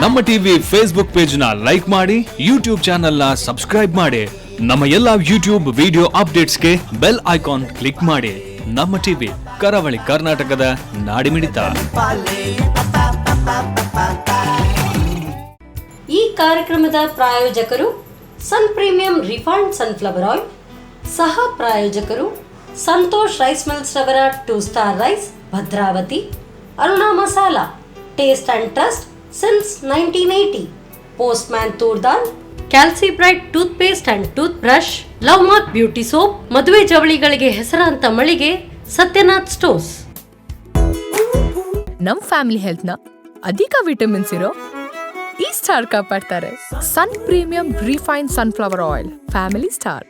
ನಮ್ಮ TV Facebook page ನ like ಮಾಡಿ, ಯೂಟ್ಯೂಬ್ ಚಾನೆಲ್ ನ ಸಬ್ಸ್ಕ್ರೈಬ್ ಮಾಡಿ. ನಮ್ಮ ಎಲ್ಲಾ ಯೂಟ್ಯೂಬ್ ವಿಡಿಯೋ ಅಪ್ಡೇಟ್ಸ್ಗೆ ಬೆಲ್ ಐಕಾನ್ ಕ್ಲಿಕ್ ಮಾಡಿ. ನಮ್ಮ ಟಿವಿ ಕರಾವಳಿ ಕರ್ನಾಟಕದ ನಾಡಿಮಿಡಿತ. ಈ ಕಾರ್ಯಕ್ರಮದ ಪ್ರಾಯೋಜಕರು ಸನ್ ಪ್ರೀಮಿಯಂ ರಿಫೈನ್ಡ್ ಸನ್ಫ್ಲವರ್ ಆಯಿಲ್, ಸಹ ಪ್ರಾಯೋಜಕರು ಸಂತೋಷ್ ರೈಸ್ ಮಿಲ್ಸ್ ರವರ 2 star rice, Bhadravati. Aruna masala, taste and trust since 1980. Postman toor dal, ಕ್ಯಾಲ್ಸಿ bright tooth paste and tooth brush, love mark beauty soap, ಮದುವೆ ಜವಳಿಗಳಿಗೆ ಹೆಸರಾಂತ ಮಳಿಗೆ ಸತ್ಯನಾಥ್ ಸ್ಟೋರ್ಸ್. ನಮ್ ಫ್ಯಾಮಿಲಿ ಹೆಲ್ತ್ ನ ಅಧಿಕ ವಿಟಮಿನ್ಸ್ ಇರೋ ಈ ಸ್ಟಾರ್ ಕಾಪಾಡ್ತಾರೆ. Sun premium refined sunflower oil, family star.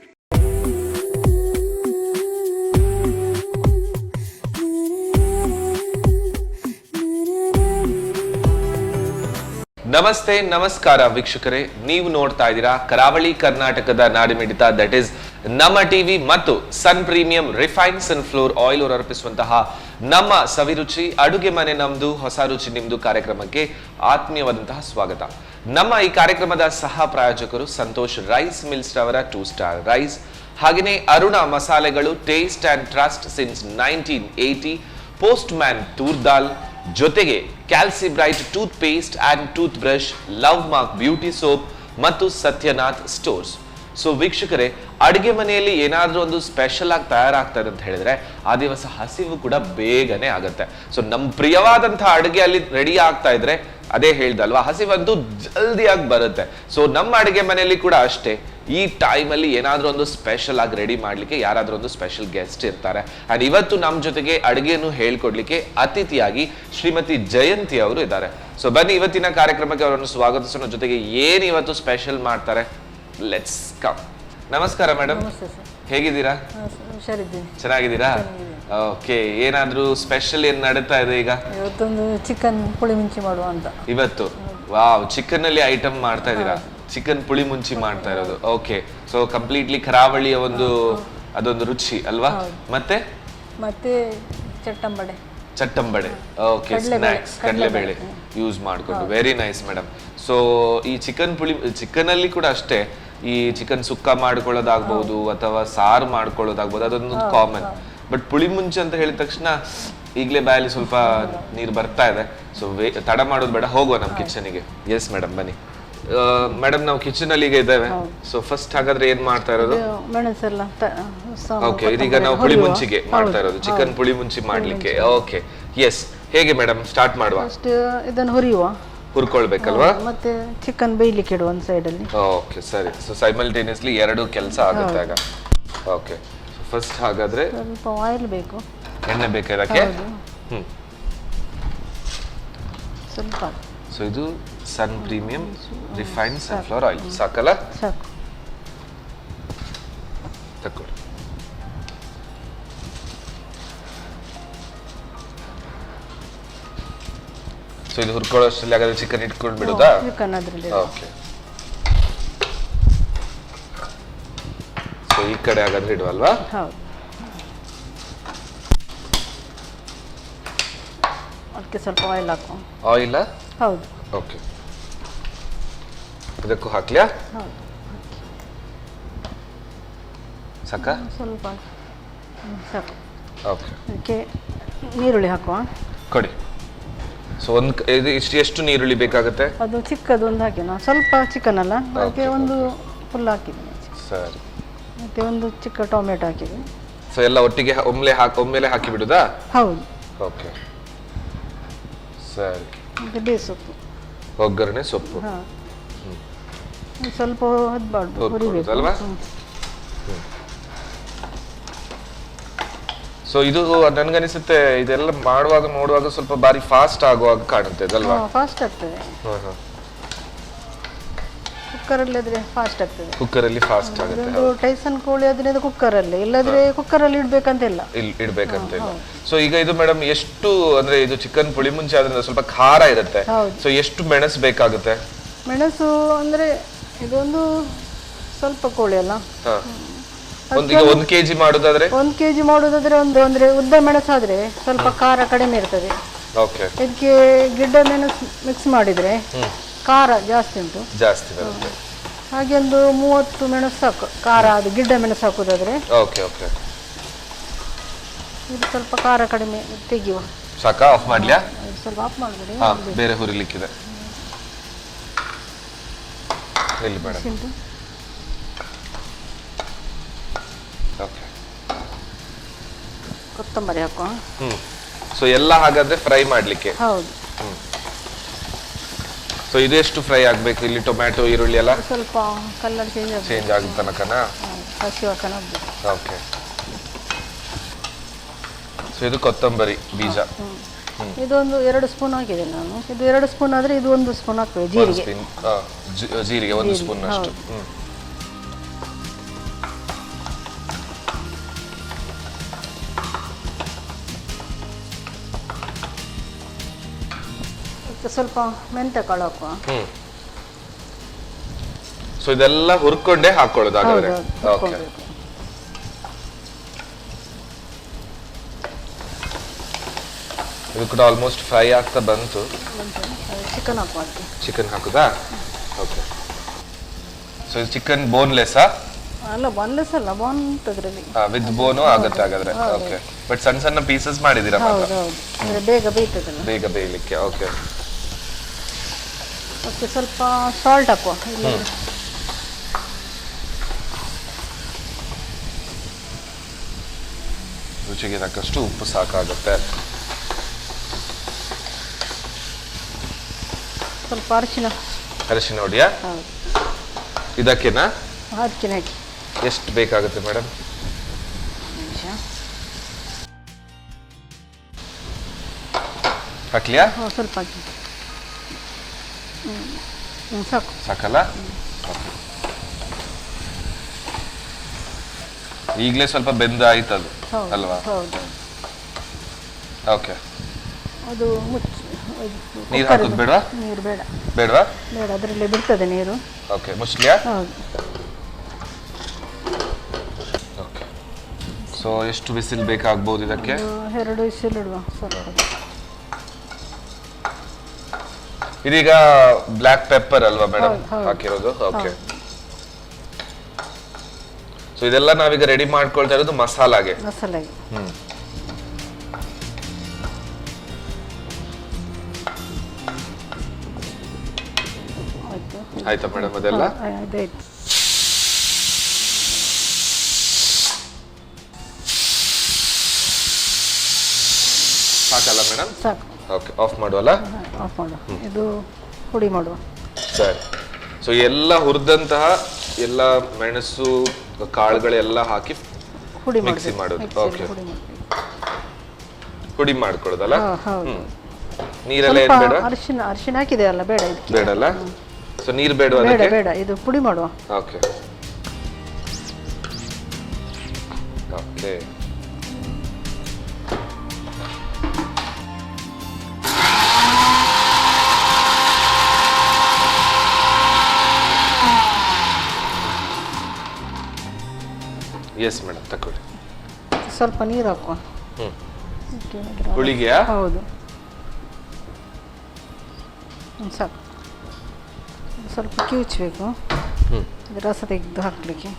ನಮಸ್ತೆ, ನಮಸ್ಕಾರ ವೀಕ್ಷಕರೇ. ನೀವು ನೋಡ್ತಾ ಇದ್ದೀರಾ ಕರಾವಳಿ ಕರ್ನಾಟಕದ ನಾಡಿಮಿಡಿತ, ದಟ್ ಇಸ್ ನಮ್ಮ ಟಿವಿ ಮತ್ತು sun premium refined sunflower oil ಅವರು ಅರ್ಪಿಸುವಂತಹ ನಮ್ಮ ಸವಿರುಚಿ ಅಡುಗೆ ಮನೆ ನಮ್ದು, ಹೊಸ ರುಚಿ ನಿಮ್ದು ಕಾರ್ಯಕ್ರಮಕ್ಕೆ ಆತ್ಮೀಯವಾದಂತಹ ಸ್ವಾಗತ. ನಮ್ಮ ಈ ಕಾರ್ಯಕ್ರಮದ ಸಹ ಪ್ರಾಯೋಜಕರು ಸಂತೋಷ್ ರೈಸ್ ಮಿಲ್ಸ್ ರವರ 2 ಸ್ಟಾರ್ ರೈಸ್, ಹಾಗೆಯೇ ಅರುಣ ಮಸಾಲೆಗಳು, taste and trust since 1980, post man toor dal, ಜೊತೆಗೆ ಕ್ಯಾಲ್ಸಿ bright tooth paste and tooth brush, love mark beauty soap ಮತ್ತು ಸತ್ಯನಾಥ್ ಸ್ಟೋರ್ಸ್. ಸೊ ವೀಕ್ಷಕರೇ, ಅಡುಗೆ ಮನೆಯಲ್ಲಿ ಏನಾದ್ರೂ ಒಂದು ಸ್ಪೆಷಲ್ ಆಗಿ ತಯಾರಾಗ್ತದೆ ಅಂತ ಹೇಳಿದ್ರೆ ಆ ದಿವಸ ಹಸಿವು ಕೂಡ ಬೇಗನೆ ಆಗುತ್ತೆ. ಸೊ ನಮ್ಮ ಪ್ರಿಯವಾದಂತಹ ಅಡುಗೆ ಅಲ್ಲಿ ರೆಡಿ ಆಗ್ತಾ ಇದ್ರೆ ಅದೇ ಹೇಳ್ದಲ್ವಾ, ಹಸಿವಂತೂ ಜಲ್ದಿಯಾಗಿ ಬರುತ್ತೆ. ಸೊ ನಮ್ಮ ಅಡುಗೆ ಮನೆಯಲ್ಲಿ ಕೂಡ ಅಷ್ಟೇ, ಈ ಟೈಮಲ್ಲಿ ಏನಾದ್ರೂ ಒಂದು ಸ್ಪೆಷಲ್ ಆಗಿ ರೆಡಿ ಮಾಡ್ಲಿಕ್ಕೆ ಯಾರಾದ್ರೂ ಒಂದು ಸ್ಪೆಷಲ್ ಗೆಸ್ಟ್ ಇರ್ತಾರೆ. ಅಂಡ್ ಇವತ್ತು ನಮ್ಮ ಜೊತೆಗೆ ಅಡುಗೆಯನ್ನು ಹೇಳ್ಕೊಡ್ಲಿಕ್ಕೆ ಅತಿಥಿಯಾಗಿ ಶ್ರೀಮತಿ ಜಯಂತಿ ಅವರು ಇದ್ದಾರೆ. ಸೊ ಬನ್ನಿ ಇವತ್ತಿನ ಕಾರ್ಯಕ್ರಮಕ್ಕೆ ಅವರನ್ನು ಸ್ವಾಗತಿಸೋಣ. ಜೊತೆಗೆ ಏನ್ ಇವತ್ತು ಸ್ಪೆಷಲ್ ಮಾಡ್ತಾರೆ, ಲೆಟ್ಸ್ ಕಮ್. ನಮಸ್ಕಾರ ಮೇಡಮ್, ಹೇಗಿದ್ದೀರಾ? ಚೆನ್ನಾಗಿದ್ದೀರಾ? ಓಕೆ, ಏನಾದ್ರೂ ಸ್ಪೆಷಲ್ ಏನ್ ನಡೀತಾ ಇದೆ ಈಗ? ಇವತ್ತೊಂದು ಚಿಕನ್ ಪುಳಿ ಮುಂಚಿ ಮಾಡುವ ಅಂತ. ಇವತ್ತು ವಾವ್, ಚಿಕನ್ ಅಲ್ಲಿ ಐಟಮ್ ಮಾಡ್ತಾ ಇದ್ದೀರಾ? ಚಿಕನ್ ಪುಳಿ ಮುಂಚಿ ಮಾಡ್ತಾ ಇರೋದು. ಓಕೆ, ಸೊ ಕಂಪ್ಲೀಟ್ಲಿ ಕರಾವಳಿಯ ಅದೊಂದು ರುಚಿ ಅಲ್ವಾ? ಮತ್ತೆ ಚಟ್ಟಂಬಡೆ. ಓಕೆ, ಸ್ನಾಕ್ಸ್, ಕಡಲೆಬೇಳೆ ಯೂಸ್ ಮಾಡ್ಕೊಂಡು. Very nice madam. ಸೊ ಈ ಚಿಕನ್ ಅಲ್ಲಿ ಕೂಡ ಅಷ್ಟೇ, ಈ ಚಿಕನ್ ಸುಕ್ಕ ಮಾಡ್ಕೊಳ್ಳೋದಾಗ್ಬಹುದು ಅಥವಾ ಸಾರು ಮಾಡ್ಕೊಳ್ಳೋದಾಗ್ಬಹುದು, ಅದೊಂದು ಕಾಮನ್. ಬಟ್ ಪುಳಿ ಮುಂಚೆ ಅಂತ ಹೇಳಿದ ತಕ್ಷಣ ಈಗಲೇ ಬಾಯಲ್ಲಿ ಸ್ವಲ್ಪ ನೀರು ಬರ್ತಾ ಇದೆ. ಸೊ ತಡ ಮಾಡೋದು ಬೇಡ, ಹೋಗುವ ನಮ್ಮ ಕಿಚನ್ಗೆ. ಎಸ್ ಮೇಡಮ್, ಬನ್ನಿ ಮೇಡಮ್, ನಾವು ಕಿಚನ್ ಅಲ್ಲಿ ಈಗ ಇದ್ದೇವೆ. ಸೊ ಫಸ್ಟ್ ಹಾಗಾದ್ರೆ ಏನ್ ಮಾಡ್ತಾ ಇರೋದು? ಮೆಣಸೆಲ್ಲ. ಓಕೆ, ಇದೀಗ ನಾವು ಪುಳಿ ಮುಂಚಿಗೆ ಮಾಡ್ತಾ ಇರೋದು, ಚಿಕನ್ ಪುಳಿ ಮುಂಚಿ ಮಾಡ್ಲಿಕ್ಕೆ. ಓಕೆ, ಎಸ್, ಹೇಗೆ ಮೇಡಮ್ ಸ್ಟಾರ್ಟ್ ಮಾಡುವ? ಫಸ್ಟ್ ಇದನ್ನು ಹುರ್ಕೊಳ್ಬೇಕಲ್ವಾ? ಮತ್ತೆ ಚಿಕನ್ ಬೇಯಲಿಕ್ಕೆ ಇಡುವ ಒಂದು ಸೈಡ್ ಅಲ್ಲಿ. ಓಕೆ, ಸರಿ. ಸೊ ಸೈಮಲ್ಟೇನಿಯಸ್ಲಿ ಎರಡು ಕೆಲಸ ಆಗುತ್ತೆ ಆಗ. ಓಕೆ, ಫಸ್ಟ್ ಹಾಗಾದ್ರೆ ಸ್ವಲ್ಪ ಆಯಿಲ್ ಬೇಕು. ಎಣ್ಣೆ ಬೇಕಾ ಇದಕ್ಕೆ? ಸ್ವಲ್ಪ. ಸೊ ಇದು sun premium refined sunflower oil ಸಾಕಲ್ಲ? ಸಾಕು. ತಕೊಳ್ಳಿ. ಸೊ ಇದು ಹುರ್ಕೊಳ್ಳೋಷ್ಟರಲ್ಲಿ ಹಾಗಾದ್ರೆ ಚಿಕನ್ ಇಟ್ಕೊಂಡು ಬಿಡುದಾ? ಚಿಕನ್ ಅದರಲ್ಲಿ. ಓಕೆ, ಸೊ ಈ ಕಡೆ ಹಾಗಾದ್ರೆ ಇಡುವಲ್ವಾ? ಹೌದು. ಅದಕ್ಕೆ ಸ್ವಲ್ಪ ಆಯಿಲ್ ಹಾಕುವ. ಆಯಿಲ್? ಹೌದು. ಓಕೆ, ಇದಕ್ಕೂ ಹಾಕ್ಲ್ಯಾ? ಹೌದು. ಸಾಕ? ಸ್ವಲ್ಪ ಸಾಕು. ಓಕೆ, ಅದಕ್ಕೆ ನೀರುಳ್ಳಿ ಹಾಕುವ. ಕೊಡಿ. ಸೊ ಇದು ಎಷ್ಟು ನೀರುಳ್ಳಿ ಬೇಕಾಗುತ್ತೆ? ಅದು ಚಿಕ್ಕದು ಒಂದು ಹಾಕಿ, ನಾವು ಸ್ವಲ್ಪ ಚಿಕನ್ ಅಲ್ಲ, ಅದಕ್ಕೆ ಒಂದು ಫುಲ್ ಹಾಕಿದ್ದೀನಿ. ಸರಿ. ಮತ್ತೆ ಒಂದು ಚಿಕ್ಕ ಟೊಮೆಟೊ ಹಾಕಿದ್ದೀನಿ. ಸೊ ಎಲ್ಲ ಒಟ್ಟಿಗೆ ಒಮ್ಮೆಲೆ ಹಾಕಿ ಬಿಡುದಾ? ಹೌದು. ಓಕೆ, ಸರಿ. ಮತ್ತೆ ಬೇಸೊಪ್ಪು, ಒಗ್ಗರಣೆ ಸೊಪ್ಪು. ಹಾಂ, ಸ್ವಲ್ಪ ಹೊದ್ಬಾರ್ದು, ಹುರಿಬೇಕು ಅಲ್ವಾ? ಸೊ ಇದು ನನ್ಗನಿಸುತ್ತೆ ಇದೆಲ್ಲ ನೋಡುವಾಗ ಸ್ವಲ್ಪ ಬಾರಿ ಫಾಸ್ಟ್ ಆಗುವಾಗ ಕಾಣುತ್ತೆ ಅದಲ್ವಾ? ಫಾಸ್ಟ್ ಆಗ್ತದೆ. ಕುಕ್ಕರಲ್ಲಿ ಆದ್ರೆ ಫಾಸ್ಟ್ ಆಗ್ತದೆ. ಕುಕ್ಕರಲ್ಲಿ ಫಾಸ್ಟ್ ಆಗುತ್ತೆ. ಟೈಸನ್ ಕೋಳಿ ಆದ್ರೆ ಅದು ಕುಕ್ಕರಲ್ಲಿ, ಇಲ್ಲದ್ರೆ ಕುಕ್ಕರಲ್ಲಿ ಇಡ್ಬೇಕಂತಿಲ್ಲ. ಸೊ ಈಗ ಇದು ಮೇಡಮ್ ಎಷ್ಟು ಅಂದ್ರೆ ಇದು ಚಿಕನ್ ಪುಳಿ ಮುಂಚೆ ಆದ್ರಿಂದ ಸ್ವಲ್ಪ ಖಾರ ಇರುತ್ತೆ. ಸೊ ಎಷ್ಟು ಮೆಣಸು ಬೇಕಾಗುತ್ತೆ? ಮೆಣಸು ಅಂದ್ರೆ ಇದೊಂದು ಸ್ವಲ್ಪ ಕೋಳಿ ಅಲ್ಲ, ಒಂದು ಕೆಜಿ ಮಾಡೋದಾದ್ರೆ ಒಂದು ಕೆಜಿ ಮಾಡೋದಾದ್ರೆ ಒಂದು ಅಂದ್ರೆ ಉದ್ದ ಮೆಣಸಾದ್ರೆ ಸ್ವಲ್ಪ ಖಾರ ಕಡಿಮೆ ಇರ್ತದೆ. ಓಕೆ. ಇದಕ್ಕೆ ಗಿಡ್ಡ ಮೆಣಸು ಮಿಕ್ಸ್ ಮಾಡಿದರೆ ಖಾರ ಜಾಸ್ತಿ ಉಂಟು. ಜಾಸ್ತಿ ಬರುತ್ತೆ. ಹಾಗೆ ಒಂದು 30 ಮೆಣಸು ಸಾಕು, ಖಾರ ಅದು ಗಿಡ್ಡ ಮೆಣಸು ಹಾಕೋದಾದ್ರೆ. Okay okay. ಇದು ಸ್ವಲ್ಪ ಖಾರ ಕಡಿಮೆ ತೆಗೆಯುವ. ಸಾಕಾ? ಆಫ್ ಮಾಡ್ಲಿಯಾ? ಇದು ಸ್ವಲ್ಪ ಆಫ್ ಮಾಡಿದ್ರೆ ಹಾ, ಬೇರೆ ಹುರಿಲಿಕ್ಕಿದೆ. ಇಲ್ಲಿ ಮೇಡಮ್. ಓಕೆ. ಕೊತ್ತಂಬರಿ ಹಾಕುವ. ಸೊ ಎಲ್ಲ ಹಾಗಾದ್ರೆ ಫ್ರೈ ಮಾಡ್ಲಿಕ್ಕೆ? ಹೌದು. ಸೊ ಇದೆಷ್ಟು ಫ್ರೈ ಆಗ್ಬೇಕು ಇಲ್ಲಿ? ಟೊಮ್ಯಾಟೊ ಈರುಳ್ಳಿ ಎಲ್ಲ ಸ್ವಲ್ಪ ಕಲರ್ ಚೇಂಜ್ ಆಗೋ ತನಕನಾ? ಹಸಿ ವಾಸನ ಹೋಗ್ಬೇಕು. ಓಕೆ. ಸೊ ಇದು ಕೊತ್ತಂಬರಿ ಬೀಜ. ಇದೊಂದು 2 ಸ್ಪೂನ್ ಹಾಕಿದೆ ನಾನು. ಇದು 2 ಸ್ಪೂನ್ ಆದ್ರೆ ಇದು 1 ಸ್ಪೂನ್ ಹಾಕ್ಬೇಕು. ಜೀರಿಗೆ. ಜೀರಿಗೆ 1 ಸ್ಪೂನ್ ಅಷ್ಟು. ಸ್ವಲ್ಪ ಮೆಂತ್ಯ ಕಾಳು ಹಾಕುವ. ಸೊ ಇದೆಲ್ಲ ಹುರ್ಕೊಂಡೇ ಹಾಕೊಳ್ಳೋದು ಹಾಗಾದ್ರೆ? ಓಕೆ. ಇದು ಕೂಡ ಆಲ್ಮೋಸ್ಟ್ ಫ್ರೈ ಆಗ್ತಾ ಬಂತು. ಚಿಕನ್ ಹಾಕುವ. ಚಿಕನ್ ಹಾಕುದಾ? ಓಕೆ. ಸೊ ಇದು ಚಿಕನ್ ಬೋನ್ಲೆಸ್? ಅಲ್ಲ, ಬೋನ್ಲೆಸ್ ಅಲ್ಲ, ಬೋನ್ ಉಂಟದ್ರಲ್ಲಿ. ವಿತ್ ಬೋನು ಆಗುತ್ತೆ ಹಾಗಾದ್ರೆ? ಓಕೆ. ಬಟ್ ಸಣ್ಣ ಸಣ್ಣ ಪೀಸಸ್ ಮಾಡಿದೀರಾ? ಹೌದು, ಅಂದ್ರೆ ಬೇಗ ಬೇಯ್ತದಲ್ಲ. ಬೇಗ ಬೇಯಲಿಕ್ಕೆ. ಓಕೆ. ಮತ್ತೆ ಸ್ವಲ್ಪ ಸಾಲ್ಟ್ ಹಾಕುವ. ರುಚಿಗೆ ತಕ್ಕಷ್ಟು ಉಪ್ಪು ಸಾಕಾಗುತ್ತೆ. ಸ್ವಲ್ಪ ಅರಿಶಿನ. ಅರಿಶಿನ ಹೊಡಿಯಾ? ಹೌದು. ಇದಕ್ಕೆನಾ? ಅರಿಶಿನ ಹಾಕಿ. ಎಷ್ಟು ಬೇಕಾಗುತ್ತೆ ಮೇಡಮ್? ಹಾಕ್ಲಿಯಾ? ಸ್ವಲ್ಪ ಹಾಕಿ. ಸಾಕು. ಸಾಕಲ್ಲ? ಈಗಲೇ ಸ್ವಲ್ಪ ಬೆಂದ ಆಯ್ತದು ಅಲ್ವಾ? ಹೌದು. ಓಕೆ. ಅದು ಮುಚ್ಚಿ. ನೀರು ಹಾಕೋದು ಬೇಡವಾ? ನೀರು ಬೇಡ. ಬೇಡವಾ? ಬೇಡ, ಅದರಲ್ಲೇ ಬಿಡ್ತದೆ ನೀರು. ಓಕೆ. ಮುಚ್ಚಲಿಯಾ? ಹೌದು. ಓಕೆ. ಸೊ ಎಷ್ಟು ಬಿಸಿಲು ಬೇಕಾಗ್ಬೋದು ಇದಕ್ಕೆ? 2 ವಿಸಿಲ್ ಇಡುವ. ಸ್ವಲ್ಪ. ಇದೀಗ ಬ್ಲ್ಯಾಕ್ ಪೆಪ್ಪರ್ ಅಲ್ವಾ ಮೇಡಮ್ ಹಾಕಿರೋದು? ಓಕೆ. ಸೊ ಇದೆಲ್ಲ ನಾವೀಗ ರೆಡಿ ಮಾಡ್ಕೊಳ್ತಾ ಇರೋದು ಮಸಾಲಾಗೆ. ಆಯ್ತಾ ಮೇಡಮ್ ಅದೆಲ್ಲ? ಸಾಕಲ್ಲ ಮೇಡಮ್? ಸಾಕು. ಓಕೆ. ಆಫ್ ಮಾಡುವಲ್ಲ? ಆಫ್ ಮಾಡು. ಇದು ಹುಡಿ ಮಾಡುವ. ಸರಿ. ಸೊ ಎಲ್ಲ ಹುರಿದಂತಹ ಎಲ್ಲ ಮೆಣಸು ಕಾಳುಗಳೆಲ್ಲ ಹಾಕಿ ಹುಡಿ ಮಿಕ್ಸಿ ಮಾಡೋದು? ಓಕೆ. ಹುಡಿ ಹುಡಿ ಮಾಡ್ಕೊಳ್ಳೋದಲ್ಲ? ಹೌದು. ನೀರೆಲ್ಲ ಏನು ಬೇಡ? ಅರಿಶಿನ ಹಾಕಿದೆ ಅಲ್ಲ, ಬೇಡ ಇದಕ್ಕೆ. ಬೇಡಲ್ಲ? ಸೊ ನೀರು ಬೇಡ? ಬೇಡ ಬೇಡ, ಇದು ಪುಡಿ ಮಾಡುವ. Okay okay. ಎಸ್ ಮೇಡಮ್, ತಗೊಳ್ಳಿ. ಸ್ವಲ್ಪ ನೀರು ಹಾಕುವ. ಹುಳಿಗೆಯಾ? ಹೌದು. ಸಾಕು. ಸ್ವಲ್ಪ ಕಿವುಚಬೇಕು, ರಸ ತೆಗೆದು ಹಾಕಲಿಕ್ಕೆ.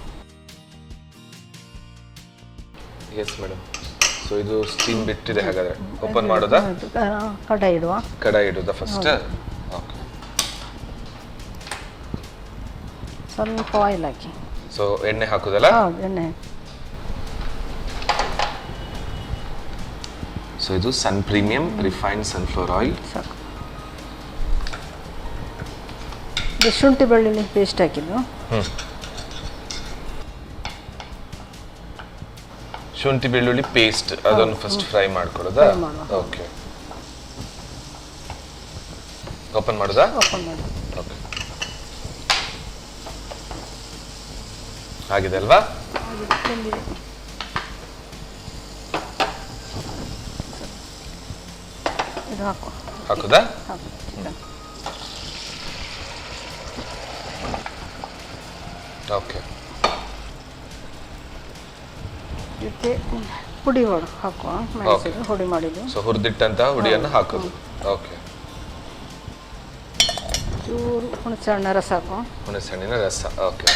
Yes madam. ಸೊ ಇದು ಸ್ಟೀಮ್ ಬಿಟ್ಟಿದೆ ಹಾಗಾದ್ರೆ ಓಪನ್ ಮಾಡೋದಾ? ಕಡಾಯಿ ಇಡುವ. ಕಡಾಯಿ ಇಡುದಾ ಫಸ್ಟ್? ಓಕೆ. ಸ್ವಲ್ಪ ಆಯಿಲ್ ಹಾಕಿ. ಸೊ ಎಣ್ಣೆ ಹಾಕುದಲ್ಲ? ಹೌದು, ಎಣ್ಣೆ. ಸೊ ಇದು sun premium refined sunflower oil. ಸಾಕು. ಇದು ಶುಂಠಿ ಬೆಳ್ಳುಳ್ಳಿ ಪೇಸ್ಟ್ ಹಾಕಿದ್ದು. ಶುಂಠಿ ಬೆಳ್ಳುಳ್ಳಿ ಪೇಸ್ಟ್ ಅದನ್ನು ಫಸ್ಟ್ ಫ್ರೈ ಮಾಡ್ಕೊಳ್ಳೋದಾ? ಓಕೆ. ಓಪನ್ ಮಾಡೋದಾ? ಓಪನ್ ಮಾಡಿ. ಓಕೆ. ಆಗಿದೆ ಅಲ್ವಾ? ಇದು ಹಾಕು. ಹಾಕುದಾ? ಹಾಕು. ಓಕೆ. ಇದಕ್ಕೆ ಪುಡಿ ಹಾಕುವ, ಮೆಣಸಿನ ಹುಡಿ ಮಾಡಿದ್ದು. ಸೊ ಹುರಿದಿಟ್ಟಂತ ಹುಡಿಯನ್ನು ಹಾಕೋದು. ಓಕೆ. ಚೂರು ಹುಣಸೆ ಹಣ್ಣಿನ ರಸ ಹಾಕುವ. ಹುಣಸೆ ಹಣ್ಣಿನ ರಸ. ಓಕೆ.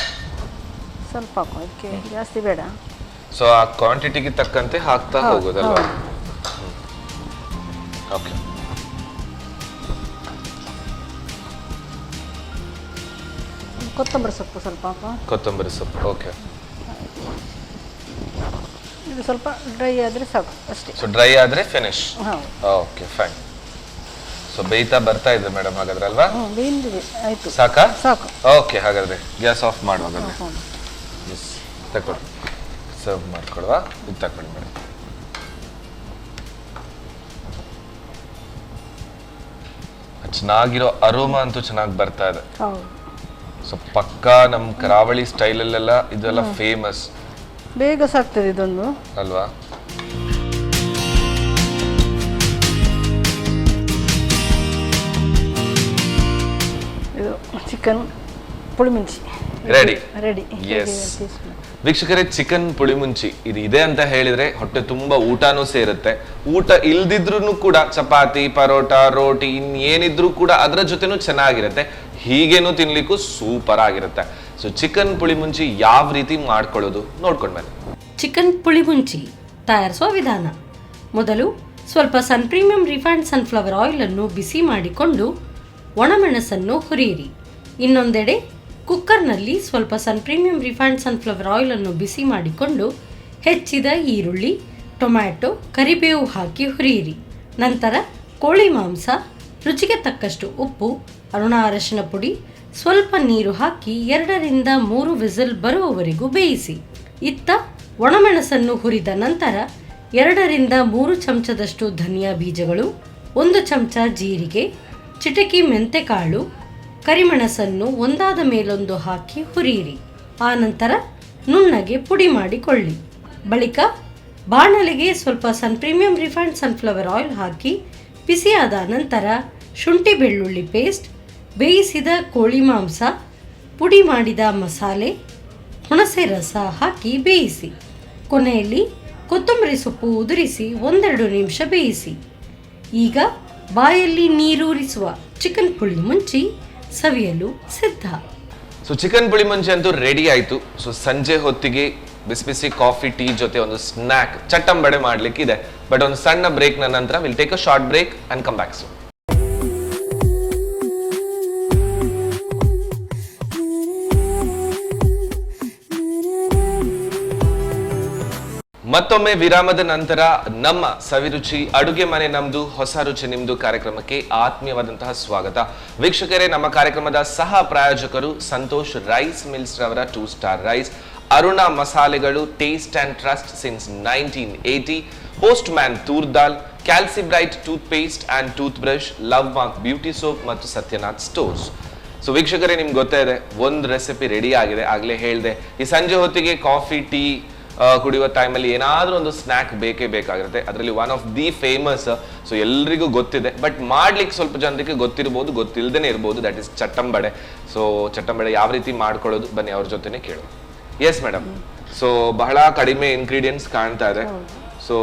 ಸ್ವಲ್ಪ ಹಾಕುವ, ಅದಕ್ಕೆ ಜಾಸ್ತಿ ಬೇಡ. ಸೊ ಆ ಕ್ವಾಂಟಿಟಿಗೆ ತಕ್ಕಂತೆ ಹಾಕ್ತಾ ಹೋಗೋದಲ್ವಾ? ಓಕೆ. ಕೊತ್ತಂಬರಿ ಸೊಪ್ಪು ಸ್ವಲ್ಪ ಹಾಕುವ. ಕೊತ್ತಂಬರಿ ಸೊಪ್ಪು. ಓಕೆ. ಇದು ಸ್ವಲ್ಪ ಡ್ರೈ ಆದರೆ ಸಾಕು ಅಷ್ಟೇ. ಸೊ ಡ್ರೈ ಆದ್ರೆ ಫಿನಿಶ್. ಹೌದು. Okay fine. ಸೊ ಬೇಯ್ತಾ ಬರ್ತಾ ಇದೆ ಮೇಡಮ್ ಹಾಗಾದ್ರೆ ಅಲ್ವಾ? ಬೇಯ್ದಿದೆ, ಆಯ್ತು. ಸಾಕಾ? ಸಾಕು. ಓಕೆ, ಹಾಗಾದ್ರೆ ಗ್ಯಾಸ್ ಆಫ್ ಮಾಡುವಾಗ ಎಸ್ ತಗೊಳ್ಳಿ, ಸರ್ವ್ ಮಾಡ್ಕೊಡುವ. ಇದು ತಗೊಳ್ಳಿ ಮೇಡಮ್. ಚೆನ್ನಾಗಿರೋ ಅರೋಮಾ ಅಂತೂ ಚೆನ್ನಾಗಿ ಬರ್ತಾ ಇದೆ. ಹೌದು. ಸೊ ಪಕ್ಕಾ ನಮ್ಮ ಕರಾವಳಿ ಸ್ಟೈಲಲ್ಲೆಲ್ಲ ಇದೆಲ್ಲ ಫೇಮಸ್. ಬೇಗ ಸಾಕ್ತದೆ ಇದೊಂದು ಅಲ್ವಾ? ಇದು ಚಿಕನ್ ಪುಳಿಮುಂಚಿ ರೆಡಿ. ರೆಡಿ. ಎಸ್ ವೀಕ್ಷಕರೇ, ಚಿಕನ್ ಪುಳಿಮುಂಚಿ ಇದು ಇದೆ ಅಂತ ಹೇಳಿದ್ರೆ ಹೊಟ್ಟೆ ತುಂಬಾ ಊಟನೂ ಸೇರುತ್ತೆ. ಊಟ ಇಲ್ದಿದ್ರು ಕೂಡ ಚಪಾತಿ, ಪರೋಟ, ರೋಟಿ ಇನ್ನೇನಿದ್ರು ಕೂಡ ಅದರ ಜೊತೆನೂ ಚೆನ್ನಾಗಿರುತ್ತೆ. ಹೀಗೇನು ತಿನ್ಲಿಕ್ಕೂ ಸೂಪರ್ ಆಗಿರುತ್ತೆ. ಸೊ ಚಿಕನ್ ಪುಳಿಮುಂಚಿ ಯಾವ ರೀತಿ ಮಾಡ್ಕೊಳ್ಳೋದು ನೋಡ್ಕೊಂಡು ಬನ್ನಿ. ಚಿಕನ್ ಪುಳಿಮುಂಚಿ ತಯಾರಿಸುವ ವಿಧಾನ. ಮೊದಲು ಸ್ವಲ್ಪ ಸನ್ ಪ್ರೀಮಿಯಂ ರಿಫೈನ್ಡ್ ಸನ್ಫ್ಲವರ್ ಆಯಿಲನ್ನು ಬಿಸಿ ಮಾಡಿಕೊಂಡು ಒಣಮೆಣಸನ್ನು ಹುರಿಯಿರಿ. ಇನ್ನೊಂದೆಡೆ ಕುಕ್ಕರ್ನಲ್ಲಿ ಸ್ವಲ್ಪ ಸನ್ ಪ್ರೀಮಿಯಂ ರಿಫೈನ್ಡ್ ಸನ್ಫ್ಲವರ್ ಆಯಿಲನ್ನು ಬಿಸಿ ಮಾಡಿಕೊಂಡು ಹೆಚ್ಚಿದ ಈರುಳ್ಳಿ, ಟೊಮ್ಯಾಟೊ, ಕರಿಬೇವು ಹಾಕಿ ಹುರಿಯಿರಿ. ನಂತರ ಕೋಳಿ ಮಾಂಸ, ರುಚಿಗೆ ತಕ್ಕಷ್ಟು ಉಪ್ಪು, ಅರಿಶಿನ ಪುಡಿ, ಸ್ವಲ್ಪ ನೀರು ಹಾಕಿ 2 ರಿಂದ 3 ವಿಸಿಲ್ ಬರುವವರೆಗೂ ಬೇಯಿಸಿ. ಇತ್ತ ಒಣಮೆಣಸನ್ನು ಹುರಿದ ನಂತರ 2 ರಿಂದ 3 ಚಮಚದಷ್ಟು ಧನಿಯಾ ಬೀಜಗಳು, 1 ಚಮಚ ಜೀರಿಗೆ, ಚಿಟಕಿ ಮೆಂತೆಕಾಳು, ಕರಿಮೆಣಸನ್ನು ಒಂದಾದ ಮೇಲೊಂದು ಹಾಕಿ ಹುರಿಯಿರಿ. ಆನಂತರ ನುಣ್ಣಗೆ ಪುಡಿ ಮಾಡಿಕೊಳ್ಳಿ. ಬಳಿಕ ಬಾಣಲೆಗೆ ಸ್ವಲ್ಪ ಸನ್ ಪ್ರೀಮಿಯಂ ರಿಫೈನ್ಡ್ ಸನ್ಫ್ಲವರ್ ಆಯಿಲ್ ಹಾಕಿ ಬಿಸಿಯಾದ ನಂತರ ಶುಂಠಿ ಬೆಳ್ಳುಳ್ಳಿ ಪೇಸ್ಟ್, ಬೇಯಿಸಿದ ಕೋಳಿ ಮಾಂಸ, ಪುಡಿ ಮಾಡಿದ ಮಸಾಲೆ, ಹುಣಸೆ ರಸ ಹಾಕಿ ಬೇಯಿಸಿ. ಕೊನೆಯಲ್ಲಿ ಕೊತ್ತಂಬರಿ ಸೊಪ್ಪು ಉದುರಿಸಿ 1-2 ನಿಮಿಷ ಬೇಯಿಸಿ. ಈಗ ಬಾಯಲ್ಲಿ ನೀರೂರಿಸುವ ಚಿಕನ್ ಪುಳಿ ಮುಂಚಿ ಸವಿಯಲು ಸಿದ್ಧ. ಸೊ ಚಿಕನ್ ಪುಳಿ ಮುಂಚೆ ಅಂತೂ ರೆಡಿ ಆಯ್ತು. ಸೊ ಸಂಜೆ ಹೊತ್ತಿಗೆ ಬಿಸಿ ಬಿಸಿ ಕಾಫಿ, ಟೀ ಜೊತೆ ಒಂದು ಸ್ನಾಕ್ ಚಟ್ಟಂಬಡೆ ಮಾಡ್ಲಿಕ್ಕಿದೆ. ಬಟ್ ಒಂದು ಸಣ್ಣ ಬ್ರೇಕ್ ನಂತರ will take a short break and come back soon. ಮತ್ತೊಮ್ಮೆ ವಿರಾಮದ ನಂತರ ನಮ್ಮ ಸವಿರುಚಿ ಅಡುಗೆ ಮನೆ ನಮ್ದು, ಹೊಸ ರುಚಿ ನಿಮ್ದು ಕಾರ್ಯಕ್ರಮಕ್ಕೆ ಆತ್ಮೀಯವಾದಂತಹ ಸ್ವಾಗತ. ವೀಕ್ಷಕರೇ, ನಮ್ಮ ಕಾರ್ಯಕ್ರಮದ ಸಹ ಪ್ರಾಯೋಜಕರು ಸಂತೋಷ್ ರೈಸ್ ಮಿಲ್ಸ್ ರವರ 2 ಸ್ಟಾರ್ ರೈಸ್, ಅರುಣ ಮಸಾಲೆಗಳು, taste and trust since 1980, post man toor dal, Calci Bright tooth paste and tooth brush, love mark beauty soap ಮತ್ತು ಸತ್ಯನಾಥ್ ಸ್ಟೋರ್ಸ್. ಸೊ ವೀಕ್ಷಕರೇ, ನಿಮ್ಗೆ ಗೊತ್ತೇ ಇದೆ, ಒಂದು ರೆಸಿಪಿ ರೆಡಿ ಆಗಿದೆ. ಆಗ್ಲೇ ಹೇಳಿದೆ, ಈ ಸಂಜೆ ಹೊತ್ತಿಗೆ ಕಾಫಿ, ಟೀ ಕುಡಿಯುವ ಟೈಮಲ್ಲಿ ಏನಾದರೂ ಒಂದು ಸ್ನ್ಯಾಕ್ ಬೇಕೇ ಬೇಕಾಗಿರುತ್ತೆ. ಅದರಲ್ಲಿ one of the famous, so ಎಲ್ರಿಗೂ ಗೊತ್ತಿದೆ, ಬಟ್ ಮಾಡ್ಲಿಕ್ಕೆ ಸ್ವಲ್ಪ ಜನರಿಗೆ ಗೊತ್ತಿರ್ಬೋದು, ಗೊತ್ತಿಲ್ಲದೇ ಇರ್ಬೋದು, ದಟ್ ಇಸ್ ಚಟ್ಟಂಬಡೆ. ಸೊ ಚಟ್ಟಂಬಡೆ ಯಾವ ರೀತಿ ಮಾಡ್ಕೊಳ್ಳೋದು, ಬನ್ನಿ ಅವ್ರ ಜೊತೆನೆ ಕೇಳೋದು. ಎಸ್ ಮೇಡಮ್, ಸೊ ಬಹಳ ಕಡಿಮೆ ಇನ್ಗ್ರೀಡಿಯೆಂಟ್ಸ್ ಕಾಣ್ತಾ ಇದೆ. ಸೊ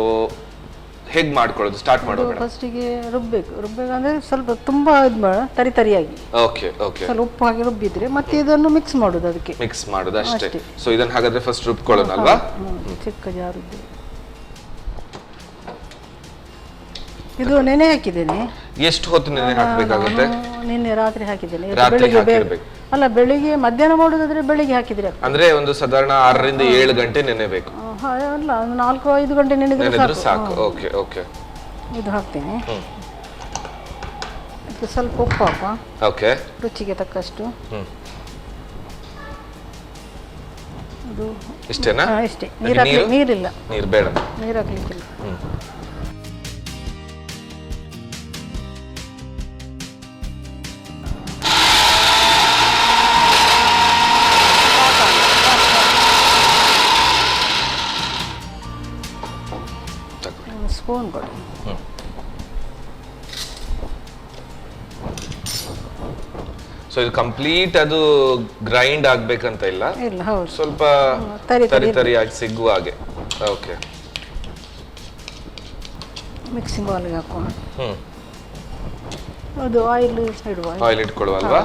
ಹೇಗೆ ಮಾಡ್ಕೊಳ್ಳೋದು ಸ್ಟಾರ್ಟ್ ಮಾಡೋದು? ಫಸ್ಟಿಗೆ ರುಬ್ಬೇಕಂದ್ರೆ ಸ್ವಲ್ಪ ತುಂಬಾ ಇದು ಬೇಡ, ತರಿಯಾಗಿ. Okay okay. ಸ್ವಲ್ಪ ಉಪ್ಪು ಹಾಕಿ ರುಬ್ಬಿದ್ರೆ ಮತ್ತೆ ಇದನ್ನು ಮಿಕ್ಸ್ ಮಾಡೋದು, ಅದಕ್ಕೆ ಮಿಕ್ಸ್ ಮಾಡೋದು ಅಷ್ಟೇ. ಸೊ ಇದನ್ನ ಹಾಗಾದ್ರೆ ಫಸ್ಟ್ ರುಬ್ಕೊಳ್ಳೋಣ ಅಲ್ವಾ? ಚಿಕ್ಕ ಜಾರುದ್ದು. ಇದು ನೆನೆ ಹಾಕಿದ್ದೇನೆ. ಎಷ್ಟು ಹೊತ್ತು ನೆನೆ ಹಾಕಬೇಕಾಗುತ್ತೆ? ನಿನ್ನೆ ರಾತ್ರಿ ಹಾಕಿದ್ದೇನೆ. ರಾತ್ರಿ ಹಾಕಿರ್ಬೇಕು. ಅಲ್ಲ, ಬೆಳಿಗ್ಗೆ ಮಧ್ಯಾಹ್ನ ಮಾಡೋದಾದ್ರೆ ಬೆಳಿಗ್ಗೆ ಹಾಕಿದ್ರೆ ಅಂದ್ರೆ ಒಂದು ಸಾಧಾರಣ 6 ರಿಂದ 7 ಗಂಟೆ ನೆನೆಬೇಕು. ಅಲ್ಲ, 4-5 ಗಂಟೆ ನೆನೆದ್ರೆ ಸಾಕು. Okay okay. ಇದು ಹಾಕ್ತೇನೆ. ಇದು ಸ್ವಲ್ಪ ಉಪ್ಪು ಹಾಕುವ. ಓಕೆ. ರುಚಿಗೆ ತಕ್ಕಷ್ಟು. ಇದು ಇಷ್ಟೇನಾ? ಇಷ್ಟೇ. ನೀರಿಲ್ಲ. ನೀರು ಬೇಡ. ನೀರು ಹಾಕ್ಲಿಕ್ಕಿಲ್ಲ. ಸ್ಪೂನ್ ಕೊಡಿ. ಸೊ ಇದು ಕಂಪ್ಲೀಟ್ ಅದು ಗ್ರೈಂಡ್ ಆಗ್ಬೇಕಂತ ಇಲ್ಲ, ಹೌದು, ಸ್ವಲ್ಪ ತರಿಯಾಗಿ ಸಿಗುವ ಹಾಗೆ. ಓಕೆ. ಮಿಕ್ಸಿಂಗ್ ಬೌಲ್ಗೆ ಹಾಕುವ. ಹ್ಮ್ ಅದು ಆಯಿಲ್ ಇಡುವ. ಆಯಿಲ್ ಇಟ್ಕೊಳ್ಳುವಲ್ವಾ?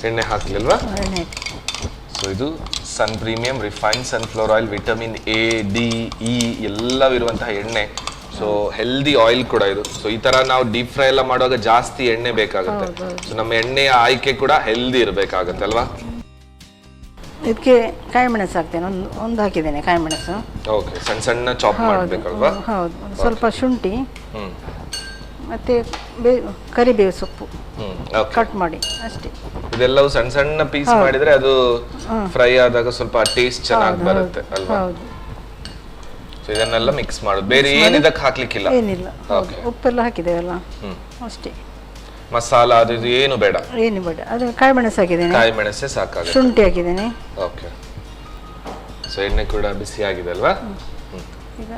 ಎಣ್ಣೆ ಹಾಕ್ಲಿಲ್ವಾ? ಎಣ್ಣೆ ಸೊ ಇದು sun premium refined sunflower oil, vitamin A, D, E ಎಲ್ಲವಿರುವಂತಹ ಎಣ್ಣೆ. ಸೊ ಹೆಲ್ದಿ ಆಯಿಲ್ ಕೂಡ ಇದು. ಸೊ ಈ ತರ ನಾವು ಡೀಪ್ ಫ್ರೈ ಎಲ್ಲ ಮಾಡುವಾಗ ಜಾಸ್ತಿ ಎಣ್ಣೆ ಬೇಕಾಗುತ್ತೆ. ಸೊ ನಮ್ಮ ಎಣ್ಣೆಯ ಆಯ್ಕೆ ಕೂಡ ಹೆಲ್ದಿ ಇರಬೇಕಾಗತ್ತೆ ಅಲ್ವಾ? ಇದಕ್ಕೆ ಕಾಯಿ ಮೆಣಸು ಹಾಕ್ತೇನೆ. ಒಂದು ಹಾಕಿದ್ದೇನೆ ಕಾಯಿ ಮೆಣಸು. ಓಕೆ, ಸಣ್ಣ ಸಣ್ಣ ಚಾಪ್ ಮಾಡಬೇಕಲ್ವಾ? ಹೌದು. ಸ್ವಲ್ಪ ಶುಂಠಿ ಹ್ಮ್ ಮತ್ತೆ ಕರಿಬೇವು ಸೊಪ್ಪು ಓಕೆ. ಕಟ್ ಮಾಡಿ ಅಷ್ಟೇ. ಇದೆಲ್ಲವೂ ಸಣ್ಣ ಸಣ್ಣ ಪೀಸ್ ಮಾಡಿದ್ರೆ ಅದು ಫ್ರೈ ಆದಾಗ ಸ್ವಲ್ಪ ಟೇಸ್ಟ್ ಚೆನ್ನಾಗಿ ಬರುತ್ತೆ ಅಲ್ವಾ? ಹೌದು. ಸೊ ಇದನ್ನೆಲ್ಲ ಮಿಕ್ಸ್ ಮಾಡೋದು, ಬೇರೆ ಏನು ಇದಕ್ಕೆ ಹಾಕ್ಲಿಕ್ಕಿಲ್ಲ? ಏನಿಲ್ಲ. ಉಪ್ಪೆಲ್ಲ ಹಾಕಿದ್ದೇವಲ್ಲ ಅಷ್ಟೇ. ಮಸಾಲ ಅದು ಇದು ಏನು ಬೇಡ? ಏನು ಬೇಡ. ಅದು ಕಾಯಿ ಮೆಣಸು ಹಾಕಿದ್ದೇನೆ. ಕಾಯಿ ಮೆಣಸೇ ಸಾಕಾಗುತ್ತೆ. ಶುಂಠಿ ಹಾಕಿದ್ದೇನೆ. ಓಕೆ. ಸೊ ಎಣ್ಣೆ ಕೂಡ ಬಿಸಿ ಆಗಿದೆ ಅಲ್ವಾ? ಈಗ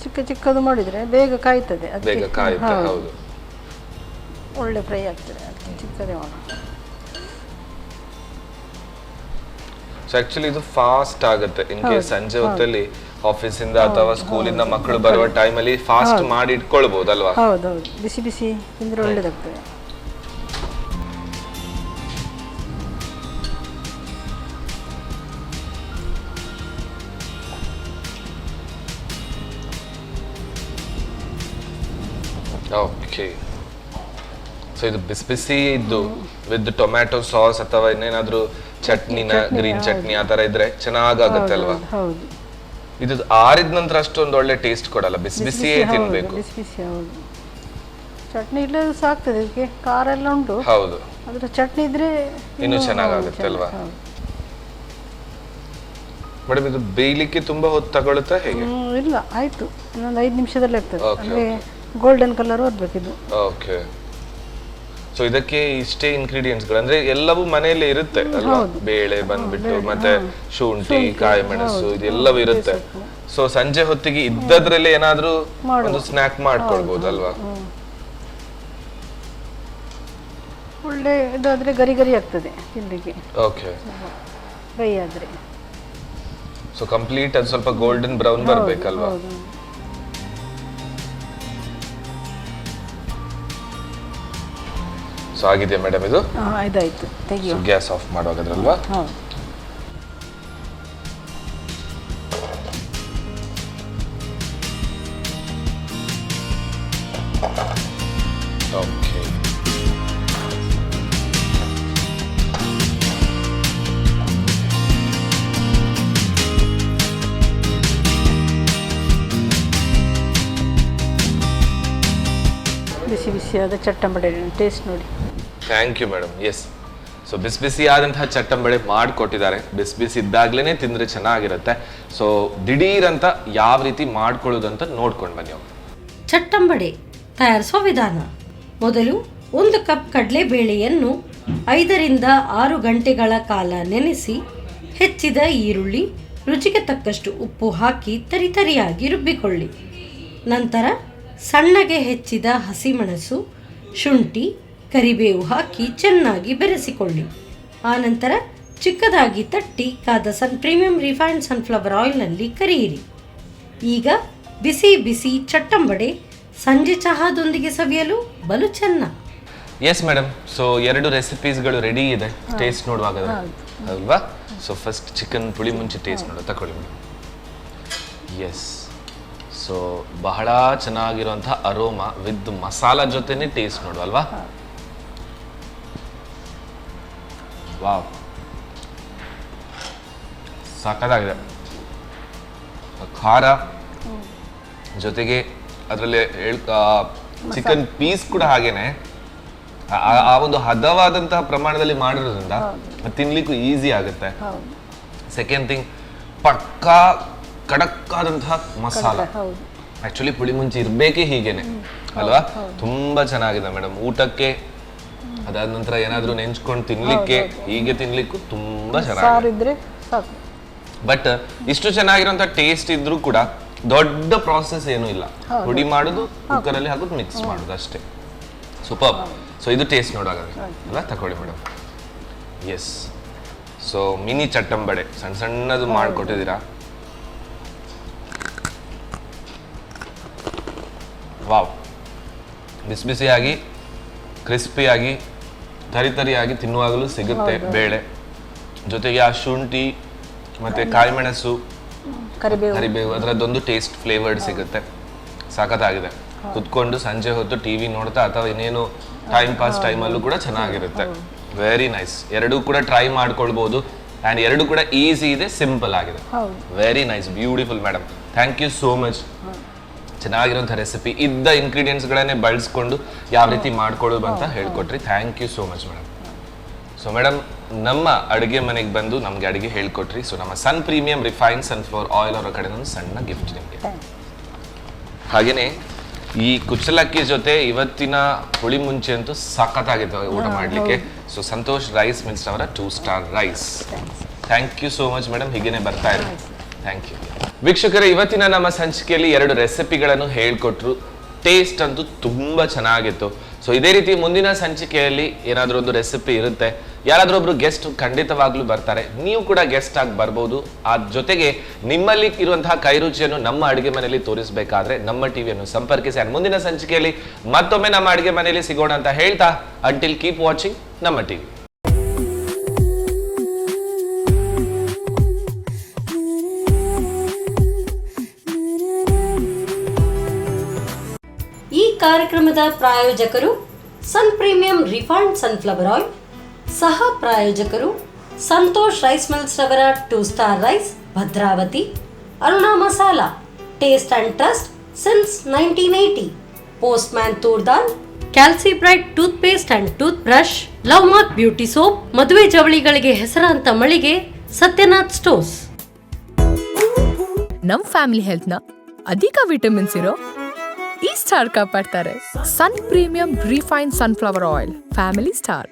ಚಿಕ್ಕ ಚಿಕ್ಕದು ಮಾಡಿದ್ರೆ ಬೇಗ ಕಾಯ್ತದೆ. ಬೇಗ ಕಾಯುತ್ತೆ. ಹೌದು, ಒಳ್ಳೆ ಫ್ರೈ ಆಗ್ತದೆ. ಅದಕ್ಕೆ ಚಿಕ್ಕದೇ ಮಾಡೋಣ. ಸೊ ಆಕ್ಚುಲಿ ಇದು ಫಾಸ್ಟ್ ಆಗುತ್ತೆ. ಇನ್ ಕೇಸ್ ಸಂಜೆ ಹೊತ್ತಲ್ಲಿ ಆಫೀಸಿಂದ ಅಥವಾ ಸ್ಕೂಲಿಂದ ಮಕ್ಕಳು ಬರುವ ಟೈಮಲ್ಲಿ ಫಾಸ್ಟ್ ಮಾಡಿ ಇಟ್ಕೊಳ್ಬಹುದಲ್ವಾ? ಹೌದೌದು. ಬಿಸಿ ಬಿಸಿ ತಿಂದ್ರೆ ಒಳ್ಳೇದಾಗ್ತದೆ. ಓಕೆ. ಸೊ ಇದು ಬಿಸಿ ಬಿಸಿ ಇದ್ದು ವಿತ್ ಟೊಮ್ಯಾಟೊ ಸಾಸ್ ಅಥವಾ ಇನ್ನೇನಾದ್ರೂ ಚಟ್ನಿನ ಗ್ರೀನ್ ಚಟ್ನಿ ಆ ತರ ಇದ್ರೆ ಚೆನ್ನಾಗಾಗುತ್ತೆ ಅಲ್ವಾ? ಹೌದು. ಇದು ಆರಿದ ನಂತರ ಅಷ್ಟೊಂದು ಒಳ್ಳೆ ಟೇಸ್ಟ್ ಕೊಡಲ್ಲ, ಬಿಸಿ ಬಿಸಿಯೇ ತಿನ್ಬೇಕು. ಬಿಸಿ ಬಿಸಿ. ಹೌದು. ಚಟ್ನಿ ಇಲ್ಲದೆ ಸಾಕ್ತದೆ. ಇದಕ್ಕೆ ಖಾರ ಎಲ್ಲ ಉಂಟು. ಹೌದು, ಅದ್ರ ಚಟ್ನಿ ಇದ್ರೆ ಇನ್ನು ಚೆನ್ನಾಗಾಗುತ್ತೆ ಅಲ್ವಾ? ಮೇಡಮ್ ಇದು ಬೇಯಲಿಕ್ಕೆ ತುಂಬಾ ಹೊತ್ತು ತಗೊಳುತ್ತಾ ಹೇಗೆ? ಇಲ್ಲ, ಆಯ್ತು. ಇನ್ನೊಂದು 5 ನಿಮಿಷದಲ್ಲಿ ಆಗ್ತದೆ. Okay, ಅಂದ್ರೆ ಗೋಲ್ಡನ್ ಕಲರ್ ಬರ್ಬೇಕಿದು. ಓಕೆ. ಸೊ ಇದಕ್ಕೆ ಇಷ್ಟೇ ಇಂಗ್ರೀಡಿಯೆಂಟ್ಸ್ಗಳು ಅಂದ್ರೆ ಎಲ್ಲವೂ ಮನೆಯಲ್ಲೇ ಇರುತ್ತೆ ಅಲ್ವಾ? ಬೇಳೆ ಬಂದ್ಬಿಟ್ಟು ಮತ್ತೆ ಶುಂಠಿ, ಕಾಯಿ ಮೆಣಸು ಇದೆಲ್ಲವೂ ಇರುತ್ತೆ. ಸೊ ಸಂಜೆ ಹೊತ್ತಿಗೆ ಇದ್ದದ್ರಲ್ಲಿ ಏನಾದ್ರೂ ಒಂದು ಸ್ನಾಕ್ ಮಾಡ್ಕೊಳ್ಬಹುದಲ್ವಾ? ಒಳ್ಳೆ ಇದಾದ್ರೆ ಗರಿ ಗರಿ ಆಗ್ತದೆ ತಿನ್ಲಿಕ್ಕೆ. ಓಕೆ. ಫ್ರೈ ಆದ್ರೆ. ಸೊ ಕಂಪ್ಲೀಟ್ ಅದು ಸ್ವಲ್ಪ ಗೋಲ್ಡನ್ ಬ್ರೌನ್ ಬರ್ಬೇಕಲ್ವಾ? ಸೊ ಆಗಿದೆಯಾ ಮೇಡಮ್ ಇದು? ಇದಾಯ್ತು. ತೆಗಿಯೋ. ಗ್ಯಾಸ್ ಆಫ್ ಮಾಡುವಾಗದ್ರಲ್ವಾ? ಹೌದು. ಓಕೆ. ಬಿಸಿ ಬಿಸಿಯಾದ ಚಟ್ಟಂಬಡೆ ಟೇಸ್ಟ್ ನೋಡಿ. Thank you madam. Yes, so ಬಿಸಿ ಬಿಸಿ ಆದಂತಹ ಚಟ್ಟಂಬಡೆ ಮಾಡಿಕೊಟ್ಟಿದ್ದಾರೆ. ಬಿಸಿ ಬಿಸಿ ಇದ್ದಾಗ್ಲೇ ತಿಂದರೆ ಚೆನ್ನಾಗಿರುತ್ತೆ. ಸೊ ದಿಢೀರ್ ಅಂತ ಯಾವ ರೀತಿ ಮಾಡ್ಕೊಳ್ಳೋದಂತ ನೋಡ್ಕೊಂಡು ಬನ್ನಿ. ಚಟ್ಟಂಬಡೆ ತಯಾರಿಸುವ ವಿಧಾನ. ಮೊದಲು 1 ಕಪ್ ಕಡಲೆಬೇಳೆಯನ್ನು 5 ರಿಂದ 6 ಗಂಟೆಗಳ ಕಾಲ ನೆನೆಸಿ ಹೆಚ್ಚಿದ ಈರುಳ್ಳಿ, ರುಚಿಗೆ ತಕ್ಕಷ್ಟು ಉಪ್ಪು ಹಾಕಿ ತರಿತರಿಯಾಗಿ ರುಬ್ಬಿಕೊಳ್ಳಿ. ನಂತರ ಸಣ್ಣಗೆ ಹೆಚ್ಚಿದ ಹಸಿಮೆಣಸು, ಶುಂಠಿ, ಕರಿಬೇವು ಹಾಕಿ ಚೆನ್ನಾಗಿ ಬೆರೆಸಿಕೊಳ್ಳಿ. ಆನಂತರ ಚಿಕ್ಕದಾಗಿ ತಟ್ಟಿ ಕಾದ ಪ್ರೀಮಿಯಂ ರಿಫೈನ್ಡ್ ಸನ್ಫ್ಲವರ್ ಆಯಿಲ್ನಲ್ಲಿ ಕರಿಯಿರಿ. ಈಗ ಬಿಸಿ ಬಿಸಿ ಚಟ್ಟಂಬಡೆ ಸಂಜೆ ಚಹಾದೊಂದಿಗೆ ಸವಿಯಲು ಬಲು ಚೆನ್ನ. ಎಸ್ ಮೇಡಮ್, ಸೊ 2 ರೆಸಿಪೀಸ್ಗಳು ರೆಡಿ ಇದೆ. ಟೇಸ್ಟ್ ನೋಡುವಾಗ ಅಲ್ವಾ? ಸೊ ಫಸ್ಟ್ ಚಿಕನ್ ಪುಳಿ ಮುಂಚೆ ಟೇಸ್ಟ್ ನೋಡೋ ತಗೊಳ್ಳಿ ಮೇಡಮ್. ಎಸ್, ಸೊ ಬಹಳ ಚೆನ್ನಾಗಿರುವಂತಹ ಅರೋಮಾ ವಿತ್ ಮಸಾಲ ಜೊತೆನೆ ಟೇಸ್ಟ್ ನೋಡು ಅಲ್ವಾ? ವಾವ್, ಸಾಕಾಗಿದೆ. ಖಾರ ಜೊತೆಗೆ ಅದರಲ್ಲಿ ಚಿಕನ್ ಪೀಸ್ ಕೂಡ ಹಾಗೇನೆ ಆ ಒಂದು ಹದವಾದಂತಹ ಪ್ರಮಾಣದಲ್ಲಿ ಮಾಡಿರೋದ್ರಿಂದ ತಿನ್ಲಿಕ್ಕೂ ಈಸಿ ಆಗುತ್ತೆ. ಸೆಕೆಂಡ್ ಥಿಂಗ್, ಪಕ್ಕಾ ಖಡಕ್ ಆದಂತಹ ಮಸಾಲ. ಆಕ್ಚುಲಿ ಪುಳಿ ಮುಂಚೆ ಇರ್ಬೇಕೇ ಹೀಗೇನೆ ಅಲ್ವಾ? ತುಂಬಾ ಚೆನ್ನಾಗಿದೆ ಮೇಡಮ್. ಊಟಕ್ಕೆ ಅದಾದ ನಂತರ ಏನಾದ್ರೂ ನೆಂಚ್ಕೊಂಡು ತಿನ್ಲಿಕ್ಕೆ, ಹೀಗೆ ತಿನ್ಲಿಕ್ಕೂ ತುಂಬಾ ಚೆನ್ನಾಗಿದೆ. ಬಟ್ ಇಷ್ಟು ಚೆನ್ನಾಗಿರುವಂತ ಟೇಸ್ಟ್ ಇದ್ರೂ ಕೂಡ ದೊಡ್ಡ ಪ್ರಾಸೆಸ್ ಏನೂ ಇಲ್ಲ. ಪುಡಿ ಮಾಡೋದು, ಕುಕ್ಕರ್ ಅಲ್ಲಿ ಹಾಕೋದು, ಮಿಕ್ಸ್ ಮಾಡೋದು ಅಷ್ಟೇ. ಸೂಪರ್. ಸೊ ಇದು ಟೇಸ್ಟ್ ನೋಡೋದಾದ್ರೆ ಅಲ್ಲ, ತಗೊಳ್ಳಿ ಮೇಡಮ್. ಎಸ್, ಸೊ ಮಿನಿ ಚಟ್ಟಂಬಡೆ ಸಣ್ಣ ಸಣ್ಣದು ಮಾಡಿಕೊಟ್ಟಿದ್ದೀರಾ. ವಾವ್, ಬಿಸಿ ಬಿಸಿಯಾಗಿ ಕ್ರಿಸ್ಪಿಯಾಗಿ ತರಿಯಾಗಿ ತಿನ್ನುವಾಗಲೂ ಸಿಗುತ್ತೆ ಬೇಳೆ, ಜೊತೆಗೆ ಆ ಶುಂಠಿ ಮತ್ತು ಕಾಯಿಮೆಣಸು ಕರಿಬೇವು ಅದರದ್ದೊಂದು ಟೇಸ್ಟ್ ಫ್ಲೇವರ್ಡ್ ಸಿಗುತ್ತೆ. ಸಖತ್ತಾಗಿದೆ. ಕುತ್ಕೊಂಡು ಸಂಜೆ ಹೊತ್ತು ಟಿವಿ ನೋಡ್ತಾ ಅಥವಾ ಇನ್ನೇನು ಟೈಮ್ ಪಾಸ್ ಟೈಮಲ್ಲೂ ಕೂಡ ಚೆನ್ನಾಗಿರುತ್ತೆ. Very nice. ಎರಡೂ ಕೂಡ ಟ್ರೈ ಮಾಡ್ಕೊಳ್ಬೋದು ಆ್ಯಂಡ್ ಎರಡೂ ಕೂಡ ಈಸಿ ಇದೆ, ಸಿಂಪಲ್ ಆಗಿದೆ. Very nice, beautiful madam. Thank you so much. ಚೆನ್ನಾಗಿರೋಂಥ ರೆಸಿಪಿ, ಇದ್ದ ಇಂಗ್ರೀಡಿಯೆಂಟ್ಸ್ಗಳನ್ನೇ ಬಳಸ್ಕೊಂಡು ಯಾವ ರೀತಿ ಮಾಡ್ಕೊಳ್ಳೋದು ಅಂತ ಹೇಳ್ಕೊಟ್ರಿ. Thank you so much madam. So madam, ನಮ್ಮ ಅಡುಗೆ ಮನೆಗೆ ಬಂದು ನಮಗೆ ಅಡುಗೆ ಹೇಳ್ಕೊಟ್ರಿ. ಸೊ ನಮ್ಮ sun premium refine sunflower oil ಅವರ ಕಡೆ ಒಂದು ಸಣ್ಣ ಗಿಫ್ಟ್ ನಿಮಗೆ. ಹಾಗೆಯೇ ಈ ಕುಚ್ಚಲಕ್ಕಿ ಜೊತೆ ಇವತ್ತಿನ ಹುಳಿ ಮುಂಚೆ ಅಂತೂ ಸಖತ್ತಾಗಿತ್ತು ಊಟ ಮಾಡಲಿಕ್ಕೆ. ಸೊ ಸಂತೋಷ್ ರೈಸ್ ಮಿಲ್ಸ್ ಅವರ 2 star rice. Thank you so much madam, ಹೀಗೇನೆ ಬರ್ತಾ ಇರಿ. Thank you. ವೀಕ್ಷಕರೇ, ಇವತ್ತಿನ ನಮ್ಮ ಸಂಚಿಕೆಯಲ್ಲಿ 2 ರೆಸಿಪಿಗಳನ್ನು ಹೇಳ್ಕೊಟ್ರು. ಟೇಸ್ಟ್ ಅಂತೂ ತುಂಬ ಚೆನ್ನಾಗಿತ್ತು. ಸೊ ಇದೇ ರೀತಿ ಮುಂದಿನ ಸಂಚಿಕೆಯಲ್ಲಿ ಏನಾದರೂ ಒಂದು ರೆಸಿಪಿ ಇರುತ್ತೆ. ಯಾರಾದರೂ ಒಬ್ರು ಗೆಸ್ಟ್ ಖಂಡಿತವಾಗ್ಲೂ ಬರ್ತಾರೆ. ನೀವು ಕೂಡ ಗೆಸ್ಟ್ ಆಗಿ ಬರ್ಬೋದು. ಆ ಜೊತೆಗೆ ನಿಮ್ಮಲ್ಲಿ ಇರುವಂತಹ ಕೈರುಚಿಯನ್ನು ನಮ್ಮ ಅಡುಗೆ ಮನೆಯಲ್ಲಿ ತೋರಿಸಬೇಕಾದ್ರೆ ನಮ್ಮ ಟಿವಿಯನ್ನು ಸಂಪರ್ಕಿಸಿ. ಆ್ಯಂಡ್ ಮುಂದಿನ ಸಂಚಿಕೆಯಲ್ಲಿ ಮತ್ತೊಮ್ಮೆ ನಮ್ಮ ಅಡುಗೆ ಮನೆಯಲ್ಲಿ ಸಿಗೋಣ ಅಂತ ಹೇಳ್ತಾ, ಅಂಟಿಲ್ ಕೀಪ್ ವಾಚಿಂಗ್ ನಮ್ಮ ಟಿವಿ. ಈ ಕಾರ್ಯಕ್ರಮದ ಪ್ರಾಯೋಜಕರು ಸನ್ ಪ್ರೀಮಿಯಂ ರಿಫೈನ್ಡ್ ಸನ್ಫ್ಲವರ್ ಆಯಿಲ್, ಸಹ ಪ್ರಾಯೋಜಕರು ಸಂತೋಷ್ ರೈಸ್ ಮಿಲ್ಸ್ ರವರ 2 star rice Bhadravati, Aruna masala taste and trust since 1980, postman toor dal, ಕ್ಯಾಲ್ಸಿ bright tooth paste and tooth brush, love mark beauty soap, ಮದುವೆ ಜವಳಿಗಳಿಗೆ ಹೆಸರಾಂತ ಮಳಿಗೆ ಸತ್ಯನಾಥ್ ಸ್ಟೋರ್ಸ್. ನಮ್ ಫ್ಯಾಮಿಲಿ ಹೆಲ್ತ್ ನ ಅಧಿಕ ವಿಟಮಿನ್ಸ್ ಇರೋ ಈ ಸ್ಟಾರ್ ಕಾಪಾಡ್ತಾರೆ. Sun premium refine sunflower oil, family star.